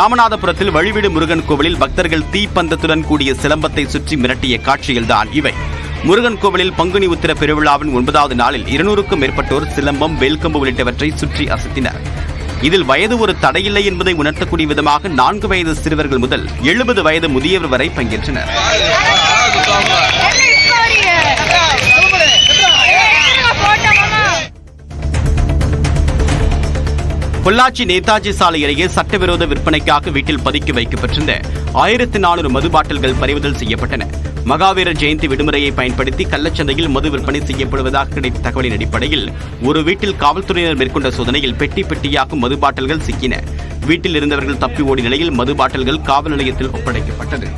ராமநாதபுரத்தில் வழிவிடு முருகன் கோவிலில் பக்தர்கள் தீப்பந்தத்துடன் கூடிய சிலம்பத்தை சுற்றி மிரட்டிய காட்சிகள்தான் இவை. முருகன் கோவிலில் பங்குனி உத்திர பெருவிழாவின் 9வது நாளில் 200க்கும் மேற்பட்டோர் சிலம்பம், வேல்கம்பு உள்ளிட்டவற்றை சுற்றி அசத்தினர். இதில் வயது ஒரு தடையில்லை என்பதை உணர்த்தக்கூடிய விதமாக 4 வயது சிறுவர்கள் முதல் 70 வயது முதியவர் வரை பங்கேற்றனர். பொள்ளாச்சி நேதாஜி சாலை அருகே சட்டவிரோத விற்பனைக்காக வீட்டில் பதுக்கி வைக்கப்பட்டிருந்த 1400 மது பாட்டில்கள் பறிமுதல் செய்யப்பட்டன. மகாவீரர் ஜெயந்தி விடுமுறையை பயன்படுத்தி கள்ளச்சந்தையில் மது விற்பனை செய்யப்படுவதாக கிடைத்த தகவலின் அடிப்படையில் ஒரு வீட்டில் காவல்துறையினர் மேற்கொண்ட சோதனையில் பெட்டி பெட்டியாக மது பாட்டில்கள் சிக்கின. வீட்டில் இருந்தவர்கள் தப்பி ஓடிய நிலையில் மது பாட்டில்கள் காவல் நிலையத்தில் ஒப்படைக்கப்பட்டது.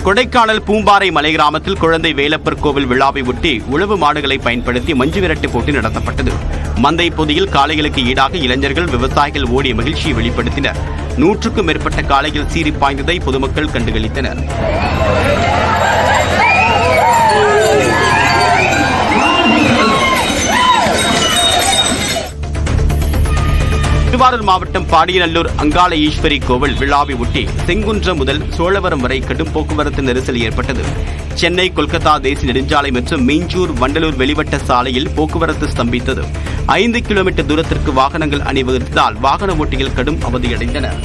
கொடைக்கானல் பூம்பாறை மலை கிராமத்தில் குழந்தை வேலப்பர் கோவில் விழாவை ஒட்டி உழவு மாடுகளை பயன்படுத்தி மஞ்சு விரட்டு போட்டி நடத்தப்பட்டது. மந்தை பொதியில் காளைகளுக்கு ஈடாக இளைஞர்கள், விவசாயிகள் ஓடிய மகிழ்ச்சியை வெளிப்படுத்தினர். 100க்கும் மேற்பட்ட காளைகள் சீறி பாய்ந்ததை பொதுமக்கள் கண்டுகளித்தனர். திருவாரூர் மாவட்டம் பாடியநல்லூர் அங்காள ஈஸ்வரி கோவில் விழாவை ஒட்டி செங்குன்றம் முதல் சோழவரம் வரை கடும் போக்குவரத்து நெரிசல் ஏற்பட்டது. சென்னை கொல்கத்தா தேசிய நெடுஞ்சாலை மற்றும் மீஞ்சூர் வண்டலூர் வெளிவட்ட சாலையில் போக்குவரத்து ஸ்தம்பித்தது. 5 கிலோமீட்டர் தூரத்திற்கு வாகனங்கள் அணிவகுத்ததால் வாகன ஓட்டிகள் கடும் அவதியடைந்தனர்.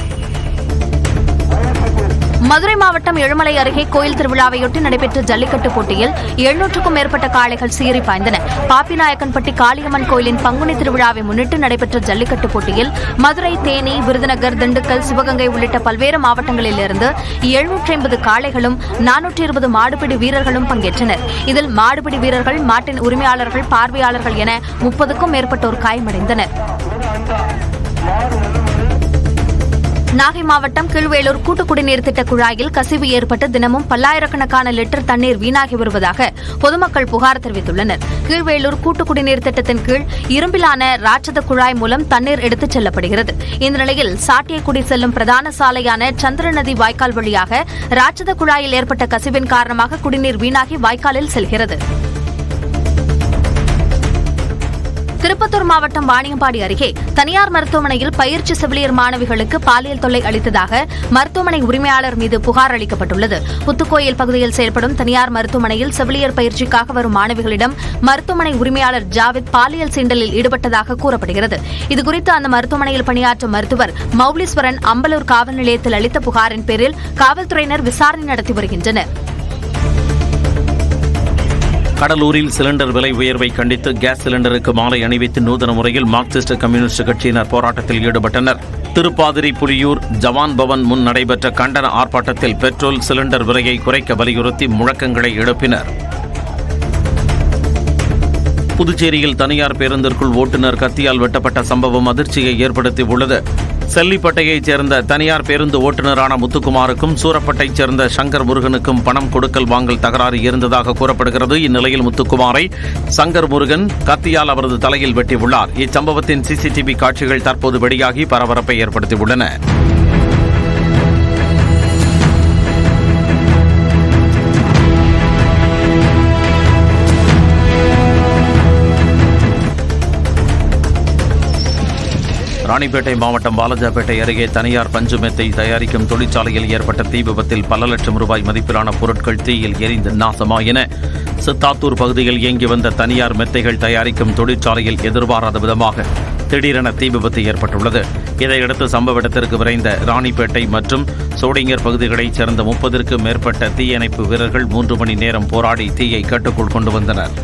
மதுரை மாவட்டம் எழுமலை அருகே கோயில் திருவிழாவையொட்டி நடைபெற்ற ஜல்லிக்கட்டு போட்டியில் 700க்கும் மேற்பட்ட காளைகள் சீறி பாய்ந்தன. பாப்பிநாயக்கன்பட்டி காளியம்மன் கோயிலின் பங்குனி திருவிழாவை முன்னிட்டு நடைபெற்ற ஜல்லிக்கட்டு போட்டியில் மதுரை, தேனி, விருதுநகர், திண்டுக்கல், சிவகங்கை உள்ளிட்ட பல்வேறு மாவட்டங்களிலிருந்து 750 காளைகளும் 420 மாடுபிடி வீரர்களும் பங்கேற்றனர். இதில் மாடுபிடி வீரர்கள், மாட்டின் உரிமையாளர்கள், பார்வையாளர்கள் என 30க்கும் மேற்பட்டோர் காயமடைந்தனர். நாகை மாவட்டம் கீழ்வேலூர் கூட்டு குடிநீர் திட்ட குழாயில் கசிவு ஏற்பட்டு தினமும் பல்லாயிரக்கணக்கான லிட்டர் தண்ணீர் வீணாகி வருவதாக பொதுமக்கள் புகார் தெரிவித்துள்ளனர். கீழ்வேலூர் கூட்டு குடிநீர் திட்டத்தின் கீழ் இரும்பிலான ராட்சத குழாய் மூலம் தண்ணீர் எடுத்துச் செல்லப்படுகிறது. இந்த நிலையில் சாட்டியக்குடி செல்லும் பிரதான சாலையான சந்திரநதி வாய்க்கால் வழியாக ராட்சத குழாயில் ஏற்பட்ட கசிவின் காரணமாக குடிநீர் வீணாகி வாய்க்காலில் செல்கிறது. திருப்பத்தூர் மாவட்டம் வாணியம்பாடி அருகே தனியார் மருத்துவமனையில் பயிற்சி செவிலியர் மாணவிகளுக்கு பாலியல் தொல்லை அளித்ததாக மருத்துவமனை உரிமையாளர் மீது புகார் அளிக்கப்பட்டுள்ளது. புத்துக்கோயில் பகுதியில் செயல்படும் தனியார் மருத்துவமனையில் செவிலியர் பயிற்சிக்காக வரும் மாணவிகளிடம் மருத்துவமனை உரிமையாளர் ஜாவித் பாலியல் சீண்டலில் ஈடுபட்டதாக கூறப்படுகிறது. இதுகுறித்து அந்த மருத்துவமனையில் பணியாற்றும் மருத்துவர் மௌலீஸ்வரன் அம்பலூர் காவல் நிலையத்தில் அளித்த புகாரின் பேரில் காவல்துறையினர் விசாரணை நடத்தி வருகின்றனர். கடலூரில் சிலிண்டர் விலை உயர்வை கண்டித்து கேஸ் சிலிண்டருக்கு மாலை அணிவித்து நூதன முறையில் மார்க்சிஸ்ட் கம்யூனிஸ்ட் கட்சியினர் போராட்டத்தில் ஈடுபட்டனர். திருப்பாதிரி புலியூர் ஜவான் பவன் முன் நடைபெற்ற கண்டன ஆர்ப்பாட்டத்தில் பெட்ரோல் சிலிண்டர் விலையை குறைக்க வலியுறுத்தி முழக்கங்களை எழுப்பினர். புதுச்சேரியில் தனியார் பேருந்திற்குள் ஓட்டுநர் கத்தியால் வெட்டப்பட்ட சம்பவம் அதிர்ச்சியை ஏற்படுத்தியுள்ளது. செல்லிப்பட்டையைச் சேர்ந்த தனியார் பேருந்து ஓட்டுநரான முத்துக்குமாருக்கும் சூரப்பட்டைச் சேர்ந்த சங்கர் முருகனுக்கும் பணம் கொடுக்கல் வாங்கல் தகராறு இருந்ததாக கூறப்படுகிறது. இந்நிலையில் முத்துக்குமாரை சங்கர் முருகன் கத்தியால் அவரது தலையில் வெட்டியுள்ளார். இச்சம்பவத்தின் சிசிடிவி காட்சிகள் தற்போது வெளியாகி பரபரப்பை ஏற்படுத்தியுள்ளன. ராணிப்பேட்டை மாவட்டம் பாலாஜாபேட்டை அருகே தனியார் பஞ்சு மெத்தை தயாரிக்கும் தொழிற்சாலையில் ஏற்பட்ட தீ விபத்தில் பல லட்சம் ரூபாய் மதிப்பிலான பொருட்கள் தீயில் எரிந்து நாசமாயின. சித்தாத்தூர் பகுதியில் இயங்கி வந்த தனியார் மெத்தைகள் தயாரிக்கும் தொழிற்சாலையில் எதிர்பாராத விதமாக திடீரென தீ விபத்து ஏற்பட்டுள்ளது. இதையடுத்து சம்பவ இடத்திற்கு விரைந்த ராணிப்பேட்டை மற்றும் சோடிங்கர் பகுதிகளைச் சேர்ந்த 30க்கும் மேற்பட்ட தீயணைப்பு வீரர்கள் 3 மணி நேரம் போராடி தீயை கட்டுக்குள் கொண்டு வந்தனர்.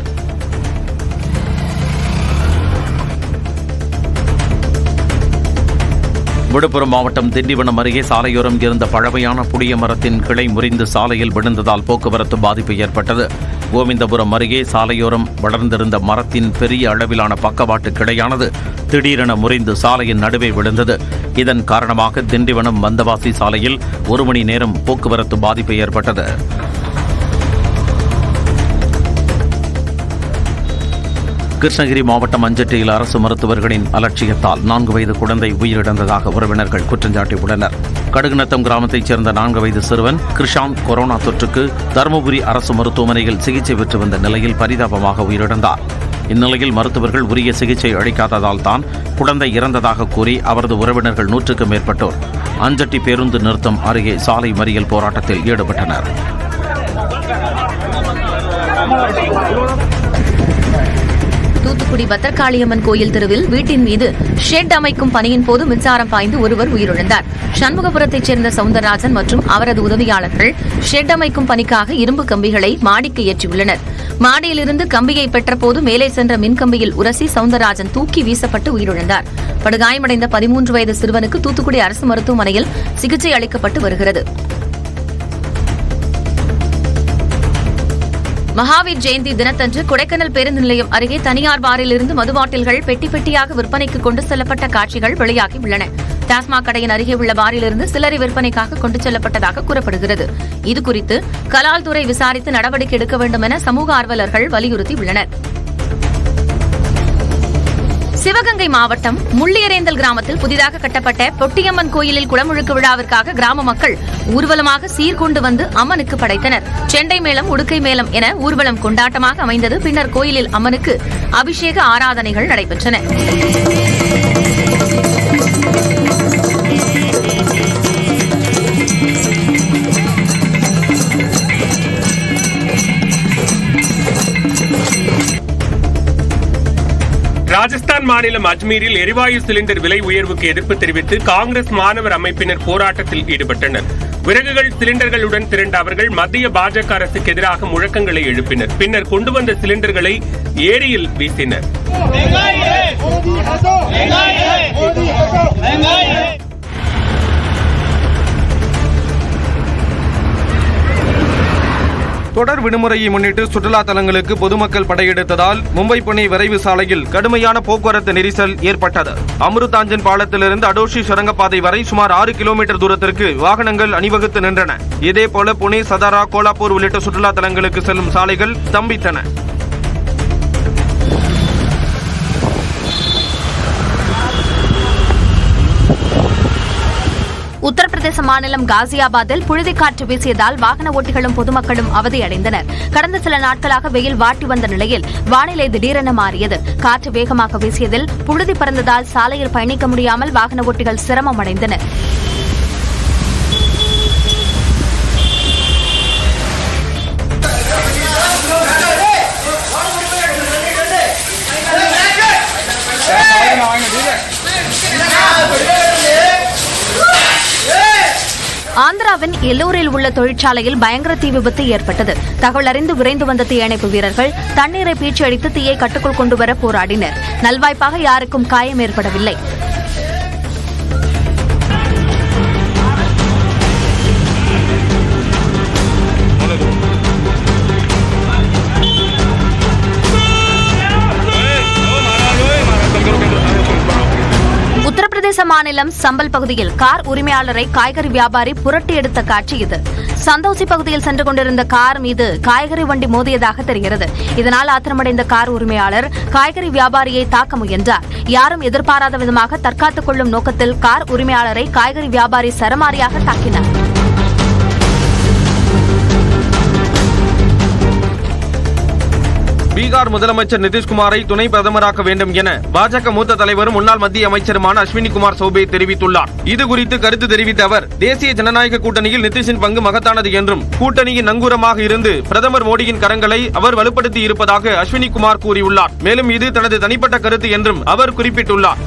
விழுப்புரம் மாவட்டம் திண்டிவனம் அருகே சாலையோரம் இருந்த பழமையான புளிய மரத்தின் கிளை முறிந்து சாலையில் விழுந்ததால் போக்குவரத்து பாதிப்பு ஏற்பட்டது. கோவிந்தபுரம் அருகே சாலையோரம் வளர்ந்திருந்த மரத்தின் பெரிய அளவிலான பக்கவாட்டு கிளையானது திடீரென முறிந்து சாலையின் நடுவே விழுந்தது. இதன் காரணமாக திண்டிவனம் வந்தவாசி சாலையில் 1 மணி நேரம் போக்குவரத்து பாதிப்பு ஏற்பட்டது. கிருஷ்ணகிரி மாவட்டம் அஞ்சட்டியில் அரசு மருத்துவர்களின் அலட்சியத்தால் 4 வயது குழந்தை உயிரிழந்ததாக உறவினர்கள் குற்றஞ்சாட்டியுள்ளனர். கடுகுநத்தம் கிராமத்தைச் சேர்ந்த 4 வயது சிறுவன் கிருஷாந்த் கொரோனா தொற்றுக்கு தருமபுரி அரசு மருத்துவமனையில் சிகிச்சை பெற்று வந்த நிலையில் பரிதாபமாக உயிரிழந்தார். இந்நிலையில் மருத்துவர்கள் உரிய சிகிச்சை அளிக்காததால் தான் குழந்தை இறந்ததாக கூறி அவரது உறவினர்கள் 100க்கும் மேற்பட்டோர் அஞ்சட்டி பேருந்து நிறுத்தம் அருகே சாலை மறியல் போராட்டத்தில் ஈடுபட்டனர். தூத்துக்குடி பத்திரகாளியம்மன் கோயில் தெருவில் வீட்டின் மீது ஷெட் அமைக்கும் பணியின் போது மின்சாரம் பாய்ந்து ஒருவர் உயிரிழந்தார். சண்முகபுரத்தைச் சேர்ந்த சவுந்தரராஜன் மற்றும் அவரது உதவியாளர்கள் ஷெட் அமைக்கும் பணிக்காக இரும்பு கம்பிகளை மாடிக்கு ஏற்றியுள்ளனர். மாடியிலிருந்து கம்பியை பெற்றபோது மேலே சென்ற மின்கம்பியில் உரசி சவுந்தரராஜன் தூக்கி வீசப்பட்டு உயிரிழந்தார். படுகாயமடைந்த 13 வயது சிறுவனுக்கு தூத்துக்குடி அரசு மருத்துவமனையில் சிகிச்சை அளிக்கப்பட்டு வருகிறது. மகாவீர் ஜெயந்தி தினத்தன்று கொடைக்கானல் பேருந்து நிலையம் அருகே தனியார் பாரிலிருந்து மது பாட்டில்கள் பெட்டி பெட்டியாக விற்பனைக்கு கொண்டு செல்லப்பட்ட காட்சிகள் வெளியாகியுள்ளன. டாஸ்மாக் கடையின் அருகே உள்ள பாரிலிருந்து சில்லறை விற்பனைக்காக கொண்டு செல்லப்பட்டதாக கூறப்படுகிறது. இதுகுறித்து கலால் துறை விசாரித்து நடவடிக்கை எடுக்க வேண்டும் என சமூக ஆர்வலர்கள் வலியுறுத்தியுள்ளனர். சிவகங்கை மாவட்டம் முள்ளியரேந்தல் கிராமத்தில் புதிதாக கட்டப்பட்ட பொட்டியம்மன் கோயிலில் குடமுழுக்கு விழாவிற்காக கிராம மக்கள் ஊர்வலமாக சீர்கொண்டு வந்து அம்மனுக்கு படைத்தனர். செண்டை மேளம், உடுக்கை மேளம் என ஊர்வலம் கொண்டாட்டமாக அமைந்தது. பின்னர் கோயிலில் அம்மனுக்கு அபிஷேக ஆராதனைகள் நடைபெற்றன. ராஜஸ்தான் மாநிலம் அஜ்மீரில் எரிவாயு சிலிண்டர் விலை உயர்வுக்கு எதிர்ப்பு தெரிவித்து காங்கிரஸ் மாணவர் அமைப்பினர் போராட்டத்தில் ஈடுபட்டனர். விறகுகள், சிலிண்டர்களுடன் திரண்ட அவர்கள் மத்திய பாஜக அரசுக்கு எதிராக முழக்கங்களை எழுப்பினர். பின்னர் கொண்டு வந்த சிலிண்டர்களை ஏரியில் வீசினர். தொடர் விடுமுறையை முன்னிட்டு சுற்றுலா தலங்களுக்கு பொதுமக்கள் படையெடுத்ததால் மும்பை புனே விரைவு சாலையில் கடுமையான போக்குவரத்து நெரிசல் ஏற்பட்டது. அம்ருதாஞ்சன் பாலத்திலிருந்து அடோஷி சுரங்கப்பாதை வரை சுமார் 6 கிலோமீட்டர் தூரத்திற்கு வாகனங்கள் அணிவகுத்து நின்றன. இதேபோல புனே, சதாரா, கோலாப்பூர் உள்ளிட்ட சுற்றுலா தலங்களுக்கு செல்லும் சாலைகள் ஸ்தம்பித்தன. உத்தரப்பிரதேச மாநிலம் காசியாபாத்தில் புழுதிக்காற்று வீசியதால் வாகன ஓட்டிகளும் பொதுமக்களும் அவதியடைந்தனர். கடந்த சில நாட்களாக வெயில் வாட்டி வந்த நிலையில் வானிலை திடீரென மாறியது. காற்று வேகமாக வீசியதில் புழுதி பறந்ததால் சாலையில் பயணிக்க முடியாமல் வாகன ஓட்டிகள் சிரமம் அடைந்தனர். ஆந்திராவின் எல்லூரில் உள்ள தொழிற்சாலையில் பயங்கர தீ விபத்து ஏற்பட்டது. தகவல் அறிந்து விரைந்து வந்த தீயணைப்பு வீரர்கள் தண்ணீரை பீச்சி அடித்து தீயை கட்டுக்குள் கொண்டுவர போராடினர். நல்வாய்ப்பாக யாருக்கும் காயம் ஏற்படவில்லை. உத்தரப்பிரதேச மாநிலம் சம்பல் பகுதியில் கார் உரிமையாளரை காய்கறி வியாபாரி புரட்டி எடுத்த காட்சி இது. சந்தோசி பகுதியில் சென்று கொண்டிருந்த கார் மீது காய்கறி வண்டி மோதியதாக தெரிகிறது. இதனால் ஆத்திரமடைந்த கார் உரிமையாளர் காய்கறி வியாபாரியை தாக்க முயன்றார். யாரும் எதிர்பாராத விதமாக தற்காத்துக் கொள்ளும் நோக்கத்தில் கார் உரிமையாளரை காய்கறி வியாபாரி சரமாரியாக தாக்கினார். பீகார் முதலமைச்சர் நிதிஷ்குமாரை துணை பிரதமராக்க வேண்டும் என பாஜக மூத்த தலைவரும் முன்னாள் மத்திய அமைச்சருமான அஸ்வினி குமார் சௌபே தெரிவித்துள்ளார். இதுகுறித்து கருத்து தெரிவித்த அவர், தேசிய ஜனநாயக கூட்டணியில் நிதிஷின் பங்கு மகத்தானது என்றும் கூட்டணியின் நங்கூரமாக இருந்து பிரதமர் மோடியின் கரங்களை அவர் வலுப்படுத்தி இருப்பதாக அஸ்வினி குமார் கூறியுள்ளார். மேலும் இது தனது தனிப்பட்ட கருத்து என்றும் அவர் குறிப்பிட்டுள்ளார்.